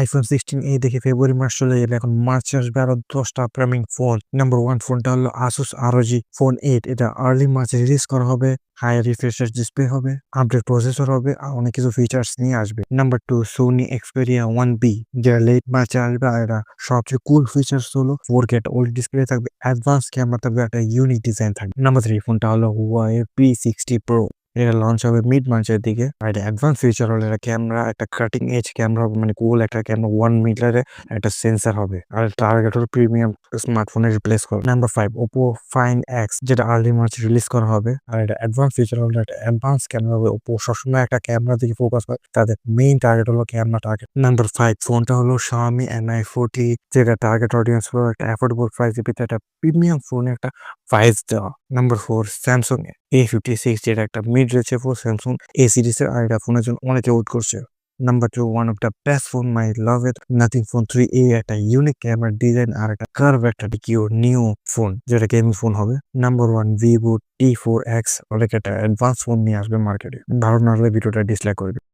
iPhone 16a দেখে ফেব্রুয়ারি মাস চলে গেলে এখন মার্চে আসবে আরো 10টা আপকামিং ফোন। নাম্বার 1 ফোনটা হলো Asus ROG Phone 8। এটা আর্লি মার্চে রিলিজ করা হবে। হাই রিফ্রেশ ডিসপ্লে হবে, আপডেট প্রসেসর হবে, আর অনেক কিছু ফিচার্স নিয়ে আসবে। নাম্বার 2 Sony Xperia 1B, যেটা লেট মার্চে আসবে। আর এটা সবচেয়ে কুল ফিচার্স হলো 4K একটা ওল্ড ডিসপ্লে থাকবে, অ্যাডভান্স ক্যামেরা থাকবে, একটা ইউনিক ডিজাইন থাকবে। নাম্বার 3 ফোনটা হলো Huawei P60 Pro। এটা লঞ্চ হবে মিড মার্চের দিকে। আর এটা অ্যাডভান্স ফিচার হলো এটা ক্যামেরা, একটা কাটিং এজ ক্যামেরা হবে, মানে কুল একটা ক্যামেরা, 1 মিটারে একটা সেন্সার হবে। আর টার্গেট হলো প্রিমিয়াম স্মার্টফোনে রিপ্লেস করে। নাম্বার 5 Oppo Find X, যেটা আর্লি মার্চ রিলিজ করা হবে। আর এটা অ্যাডভান্স ফিচার হলো একটা অ্যাডভান্স ক্যামেরা হবে। Oppo সবসময় একটা ক্যামেরা দিকে ফোকাস করে, তাদের মেইন টার্গেট হলো ক্যামেরা টার্গেট। নাম্বার 5 ফোনটা হলো Xiaomi Mi 40, যেটা টার্গেট অডিয়েন্স হলো একটা অ্যাফোর্ডেবল প্রাইসের ভিতরে একটা প্রিমিয়াম ফোনে একটা প্রাইস দেওয়া। নাম্বার 4 স্যামসাং A56, যেটা একটা মিড রেঞ্জের ফোন স্যামসাং এ সিরিজের। আর এটা ফোনের জন্য অনেকে ওয়েট করছে। Number 2 one of the best phone, my love it, nothing phone 3A, একটা ইউনিক ক্যামেরা ডিজাইন আর একটা কার্ভ, একটা কিউ নিউ ফোন, যেটা গেমিং ফোন হবে। নাম্বার 1 Vivo T4X, অনেক একটা অ্যাডভান্স ফোন নিয়ে আসবে মার্কেটে। ভালো না হলে ভিডিওটা ডিসলাইক করবে।